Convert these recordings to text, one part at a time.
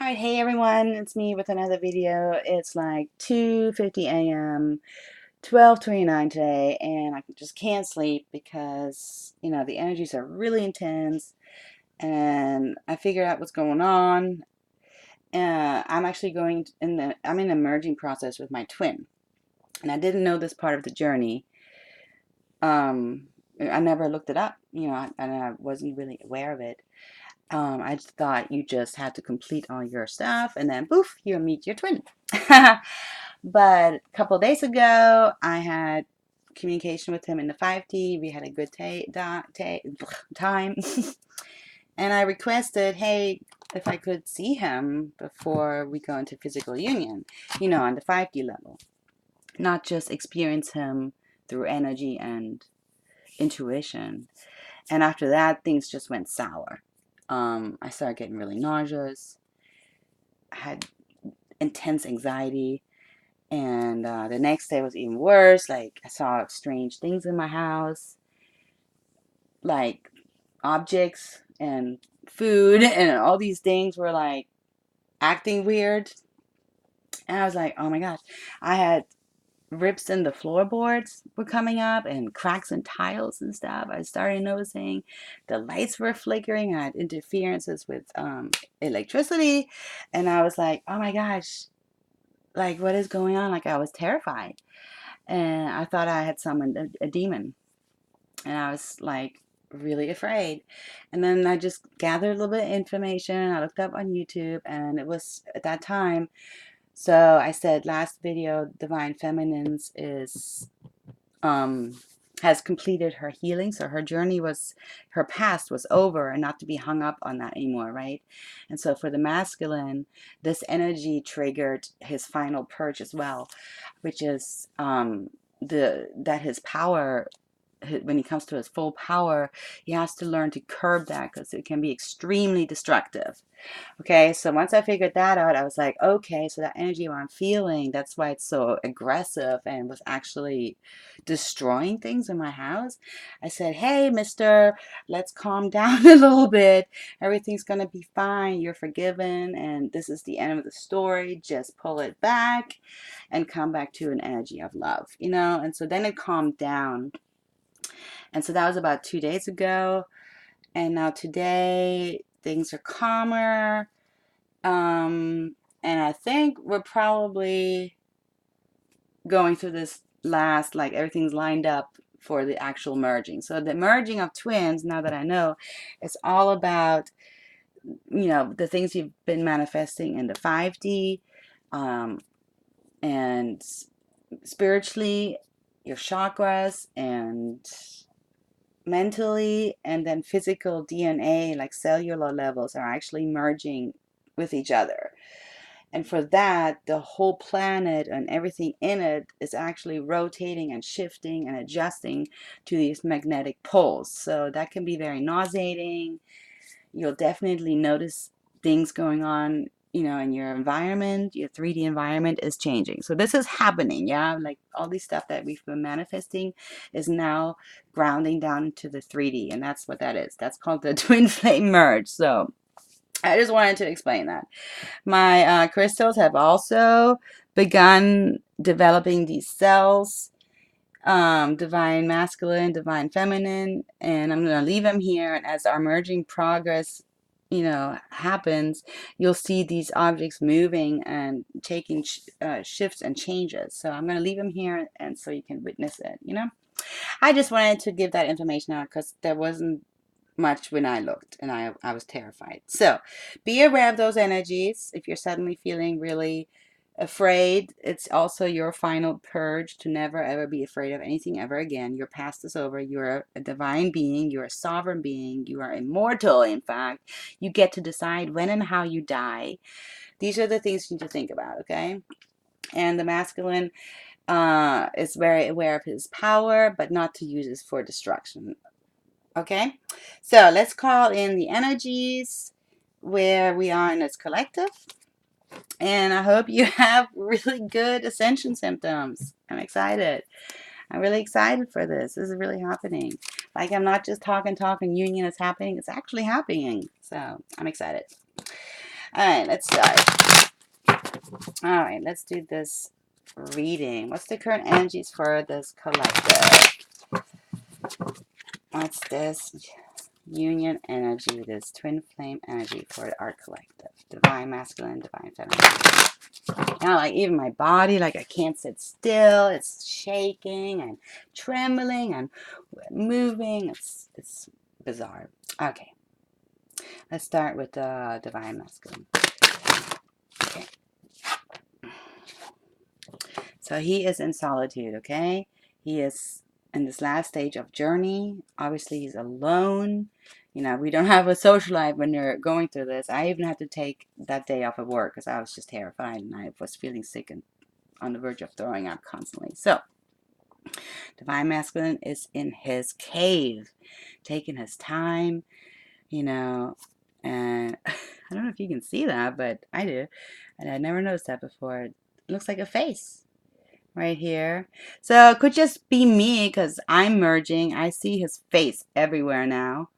Alright, hey everyone, it's me with another video. It's like 2:50 a.m., 12:29 today, and I just can't sleep because, the energies are really intense, and I figured out what's going on. I'm actually I'm in the merging process with my twin, and I didn't know this part of the journey. I never looked it up, and I wasn't really aware of it. I just thought you just had to complete all your stuff and then poof, you'll meet your twin. But a couple of days ago, I had communication with him in the 5D. We had a good time. And I requested, hey, if I could see him before we go into physical union, on the 5D level. Not just experience him through energy and intuition. And after that, things just went sour. I started getting really nauseous. I had intense anxiety. And the next day was even worse. Like, I saw strange things in my house, like objects and food, and all these things were like acting weird. And I was like, oh my gosh. I had rips in the floorboards were coming up and cracks in tiles and stuff. I started noticing the lights were flickering. I had interferences with electricity. And I was like, oh my gosh, like what is going on? Like I was terrified. And I thought I had summoned a demon. And I was like really afraid. And then I just gathered a little bit of information. I looked up on YouTube, and it was at that time. So I said last video, Divine Feminines is um has completed her healing, so her past was over, and not to be hung up on that anymore, right? And so for the masculine, this energy triggered his final purge as well, which is that his power, when he comes to his full power, he has to learn to curb that because it can be extremely destructive. Okay, so once I figured that out, I was like, okay, so that energy I'm feeling, that's why it's so aggressive and was actually destroying things in my house. I said, hey, mister, let's calm down a little bit. Everything's going to be fine. You're forgiven, and this is the end of the story. Just pull it back and come back to an energy of love, And so then it calmed down. And so that was about 2 days ago. And now today, things are calmer. And I think we're probably going through this last, like everything's lined up for the actual merging. So the merging of twins, now that I know, it's all about, the things you've been manifesting in the 5D, and spiritually, your chakras, and mentally, and then physical DNA, like cellular levels, are actually merging with each other. And for that, the whole planet and everything in it is actually rotating and shifting and adjusting to these magnetic poles. So that can be very nauseating. You'll definitely notice things going on, in your environment. Your 3D environment is changing. So this is happening, yeah? Like all these stuff that we've been manifesting is now grounding down to the 3D. And that's what that is. That's called the twin flame merge. So I just wanted to explain that. My crystals have also begun developing these cells, divine masculine, divine feminine, and I'm going to leave them here. And as our merging progress, happens, you'll see these objects moving and taking shifts and changes. So I'm going to leave them here, and so you can witness it. I just wanted to give that information out because there wasn't much when I looked, and I was terrified. So be aware of those energies. If you're suddenly feeling really afraid, it's also your final purge to never ever be afraid of anything ever again. Your past is over. You're a divine being. You're a sovereign being. You are immortal, in fact. You get to decide when and how you die. These are the things you need to think about, okay? And the masculine is very aware of his power, but not to use it for destruction. Okay, so let's call in the energies where we are in this collective. And I hope you have really good ascension symptoms. I'm excited. I'm really excited for this. This is really happening. Like, I'm not just talking, union is happening. It's actually happening. So I'm excited. All right, let's start. All right, let's do this reading. What's the current energies for this collective? What's this union energy, this twin flame energy for our collective? Divine masculine, divine feminine. Now, like even my body, like I can't sit still. It's shaking and trembling and moving. It's bizarre. Okay, let's start with the divine masculine. Okay. So he is in solitude, okay? He is in this last stage of journey. Obviously, he's alone. You know, we don't have a social life when you're going through this. I even had to take that day off of work because I was just terrified and I was feeling sick and on the verge of throwing up constantly. So, Divine Masculine is in his cave, taking his time, you know, and I don't know if you can see that, but I do. And I never noticed that before. It looks like a face right here. So it could just be me because I'm merging. I see his face everywhere now.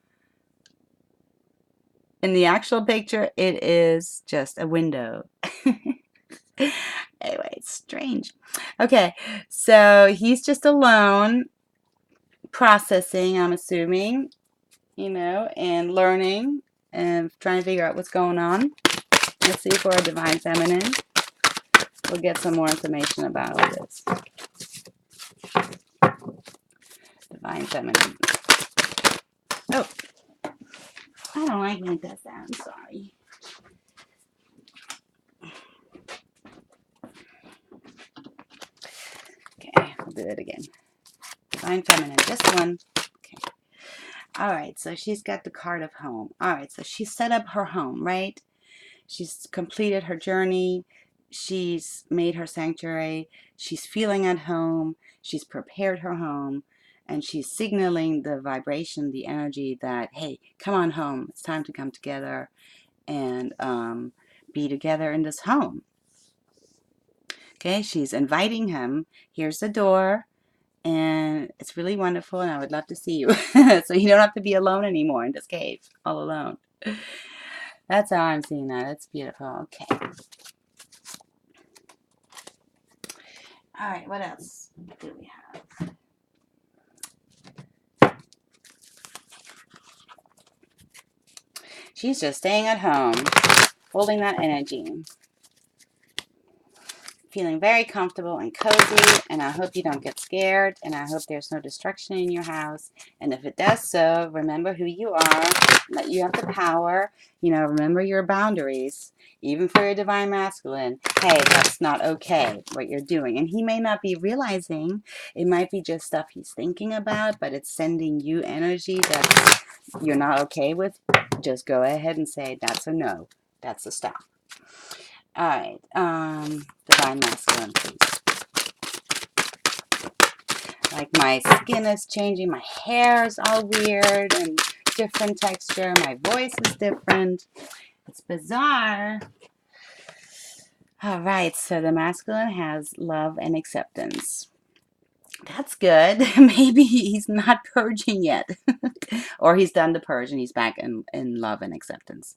In the actual picture, it is just a window. Anyway, it's strange. Okay, so he's just alone, processing, I'm assuming, you know, and learning and trying to figure out what's going on. Let's see for a divine feminine. We'll get some more information about this. Divine feminine. Oh, I don't like when it does that. I'm sorry. Okay, I'll do it again. Divine feminine, just one. Okay. All right, so she's got the card of home. All right, so she set up her home, right? She's completed her journey. She's made her sanctuary. She's feeling at home. She's prepared her home. And she's signaling the vibration, the energy that, hey, come on home. It's time to come together and be together in this home. Okay, she's inviting him. Here's the door. And it's really wonderful. And I would love to see you. So you don't have to be alone anymore in this cave, all alone. That's how I'm seeing that. It's beautiful. Okay. All right, what else do we have? She's just staying at home, holding that energy. Feeling very comfortable and cozy, and I hope you don't get scared, and I hope there's no destruction in your house. And if it does so, remember who you are, that you have the power. You know, remember your boundaries, even for your divine masculine. Hey, that's not okay, what you're doing. And he may not be realizing, it might be just stuff he's thinking about, but it's sending you energy that you're not okay with. Just go ahead and say, that's a no, that's a stop. All right, divine masculine, please. Like my skin is changing, my hair is all weird and different texture, my voice is different. It's bizarre. All right, so the masculine has love and acceptance. That's good. Maybe he's not purging yet. Or he's done the purge and he's back in love and acceptance.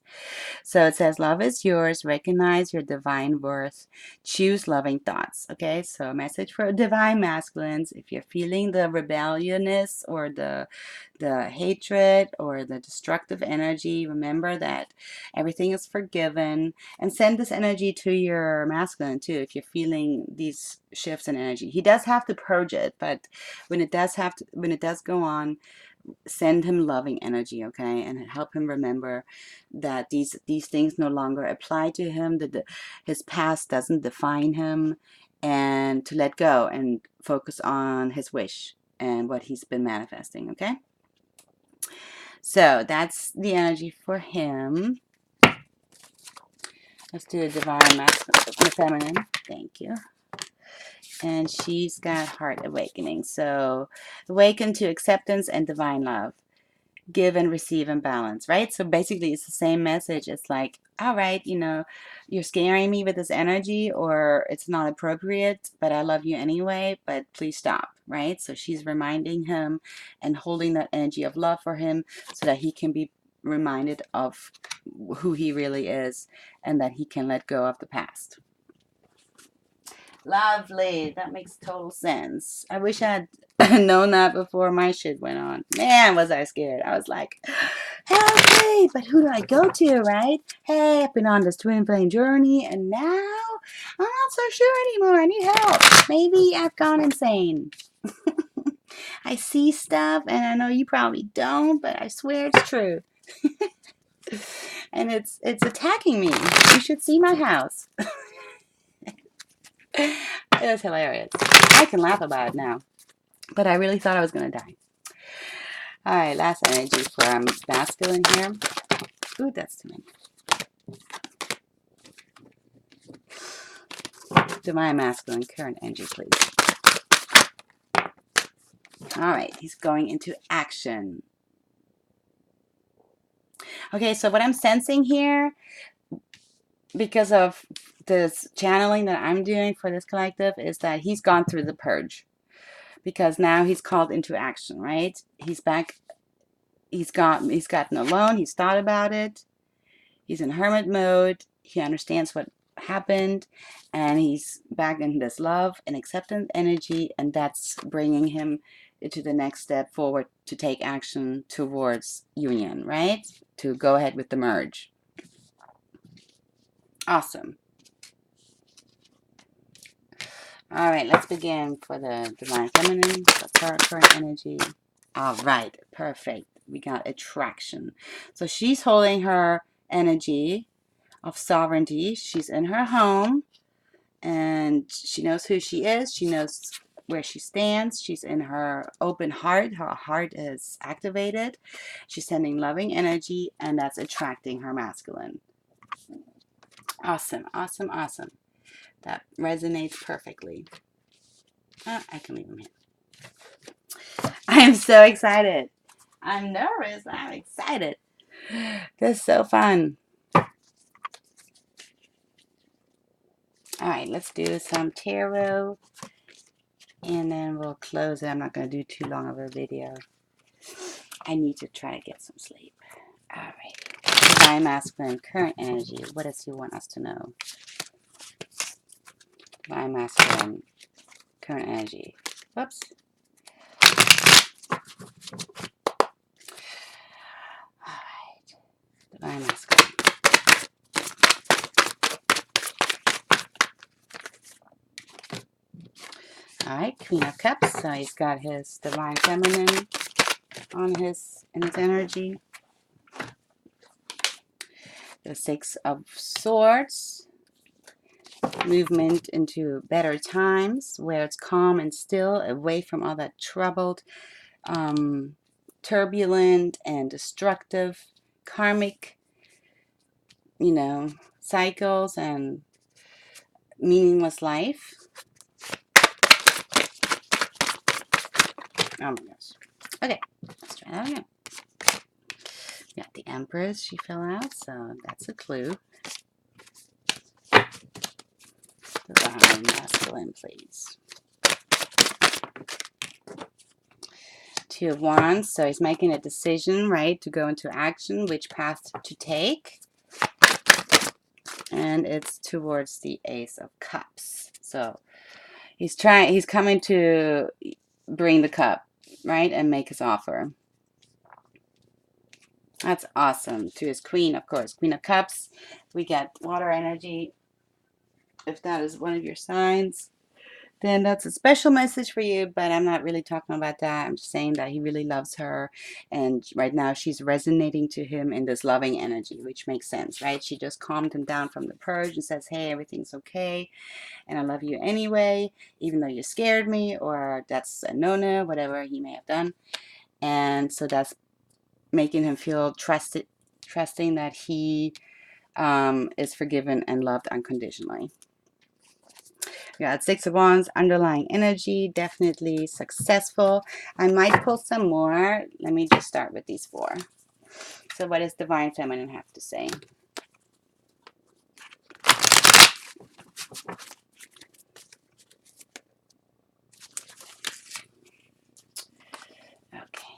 So it says, love is yours. Recognize your divine worth. Choose loving thoughts. Okay, so a message for divine masculines. If you're feeling the rebelliousness or the hatred or the destructive energy, remember that everything is forgiven. And send this energy to your masculine too if you're feeling these shifts in energy. He does have to purge it, but when it does go on, send him loving energy, okay, and help him remember that these things no longer apply to him, that his past doesn't define him, and to let go and focus on his wish and what he's been manifesting. Okay, so that's the energy for him. Let's do a divine masculine, feminine. Thank you. And she's got heart awakening. So awaken to acceptance and divine love. Give and receive and balance, right? So basically it's the same message. It's like, all right, you know, you're scaring me with this energy, or it's not appropriate, but I love you anyway, but please stop, right? So she's reminding him and holding that energy of love for him so that he can be reminded of who he really is and that he can let go of the past. Lovely. That makes total sense. I wish I had known that before my shit went on. Man, was I scared. I was like, hey, but who do I go to, right? Hey, I've been on this twin flame journey and now I'm not so sure anymore. I need help. Maybe I've gone insane. I see stuff and I know you probably don't, but I swear it's true. And it's attacking me. You should see my house. It was hilarious. I can laugh about it now, but I really thought I was going to die. All right, last energy for masculine here. Ooh, that's too many. Divine masculine, current energy, please. All right, he's going into action. Okay, so what I'm sensing here, because of this channeling that I'm doing for this collective, is that he's gone through the purge. Because now he's called into action, right? He's back. He's gotten alone. He's thought about it. He's in hermit mode. He understands what happened, and he's back in this love and acceptance energy, and that's bringing him to the next step forward to take action towards union, right? To go ahead with the merge. Awesome. All right, let's begin for the divine feminine. That's our current energy. All right, perfect. We got attraction. So she's holding her energy of sovereignty. She's in her home and she knows who she is. She knows where she stands. She's in her open heart. Her heart is activated. She's sending loving energy, and that's attracting her masculine. Awesome, awesome, awesome. That resonates perfectly. I can leave them here. I'm so excited. I'm nervous. I'm excited. This is so fun. All right, let's do some tarot, and then we'll close it. I'm not going to do too long of a video. I need to try to get some sleep. All right. Divine masculine, current energy. What does he want us to know? Divine masculine, current energy. Whoops. All right. Divine masculine. All right, Queen of Cups. So he's got his divine feminine in his energy. The Six of Swords. Movement into better times where it's calm and still, away from all that troubled, turbulent and destructive karmic, cycles and meaningless life. Oh my gosh. Okay, let's try that again. Got the Empress, she fell out, so that's a clue. Divine masculine, please. Two of Wands, so he's making a decision, right, to go into action, which path to take. And it's towards the Ace of Cups. So he's coming to bring the cup, right, and make his offer. That's awesome. To his Queen, of course. Queen of Cups. We get water energy. If that is one of your signs, then that's a special message for you, but I'm not really talking about that. I'm just saying that he really loves her, and right now she's resonating to him in this loving energy, which makes sense, right? She just calmed him down from the purge and says, hey, everything's okay, and I love you anyway, even though you scared me, or that's a no-no, whatever he may have done. And so that's making him feel trusting that he is forgiven and loved unconditionally. We got Six of Wands, underlying energy, definitely successful. I might pull some more. Let me just start with these four. So what does Divine Feminine have to say? Okay.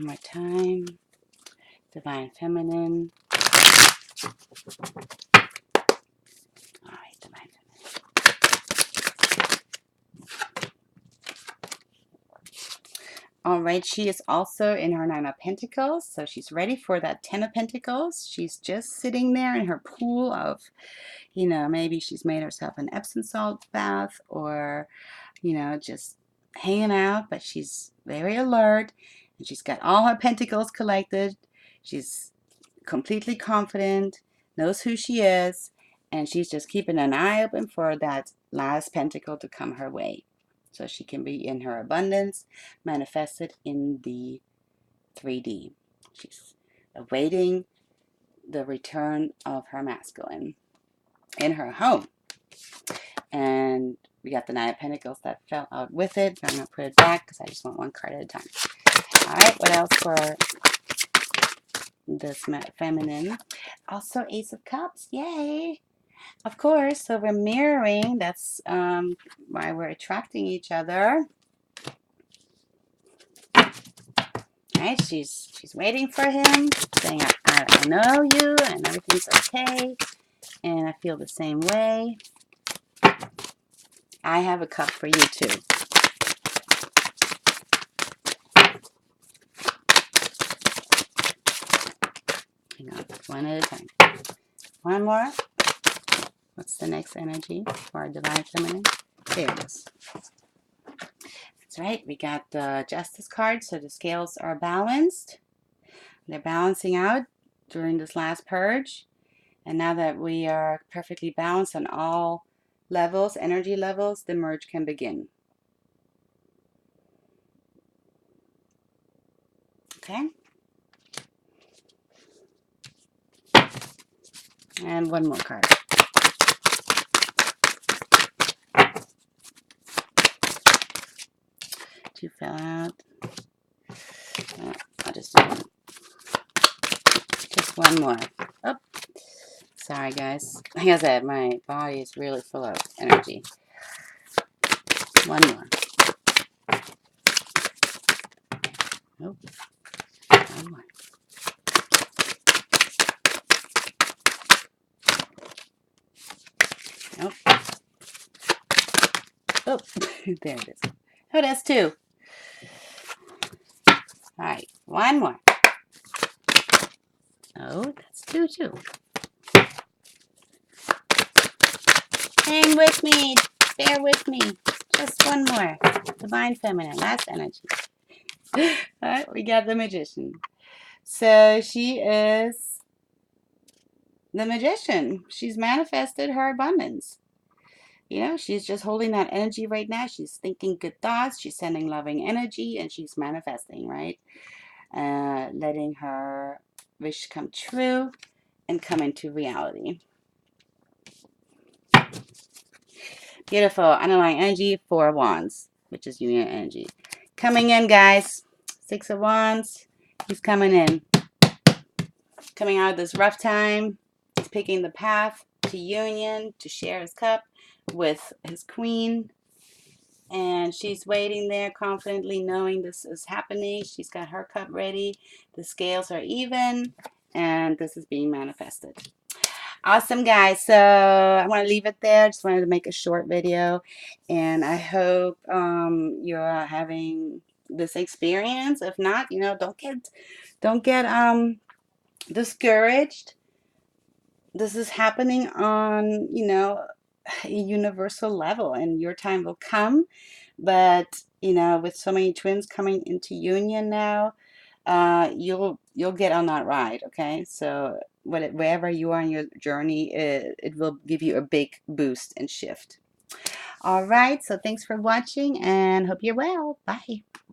One more time. Divine Feminine. All right, Divine Feminine. All right, she is also in her Nine of Pentacles, so she's ready for that Ten of Pentacles. She's just sitting there in her pool of, maybe she's made herself an Epsom salt bath, or, just hanging out, but she's very alert, and she's got all her pentacles collected. She's completely confident, knows who she is, and she's just keeping an eye open for that last pentacle to come her way, so she can be in her abundance manifested in the 3D. She's awaiting the return of her masculine in her home. And we got the Nine of Pentacles that fell out with it. I'm going to put it back because I just want one card at a time. All right, what else for this feminine? Also, Ace of Cups. Yay! Of course, so we're mirroring. That's why we're attracting each other. Right? She's waiting for him, saying, I know you, and everything's okay, and I feel the same way. I have a cup for you too. Hang on, one at a time. One more. What's the next energy for our Divine Feminine? There it is. That's right. We got the Justice card, so the scales are balanced. They're balancing out during this last purge. And now that we are perfectly balanced on all levels, energy levels, the merge can begin. Okay? And one more card. Two fell out. I'll just do one. Just one more. Oh, sorry guys. Like I said, my body is really full of energy. One more. Nope. One more. Nope. Oh, there it is. Oh, that's two. All right, one more. Oh, that's two too. Hang with me. Bear with me. Just one more. Divine Feminine. Last energy. All right, we got the Magician. So she is the Magician. She's manifested her abundance. She's just holding that energy right now. She's thinking good thoughts. She's sending loving energy, and she's manifesting, right? Letting her wish come true and come into reality. Beautiful. Underlying energy, 4 of Wands, which is union energy. Coming in, guys. 6 of Wands. He's coming in. Coming out of this rough time. He's picking the path to union, to share his cup with his queen. And she's waiting there confidently, knowing this is happening. She's got her cup ready. The scales are even. And this is being manifested. Awesome, guys. So I want to leave it there. Just wanted to make a short video. And I hope you're having this experience. If not, don't get discouraged. This is happening on, a universal level, and your time will come. But, with so many twins coming into union now, you'll get on that ride, okay? So wherever you are in your journey, it will give you a big boost and shift. All right, so thanks for watching, and hope you're well. Bye.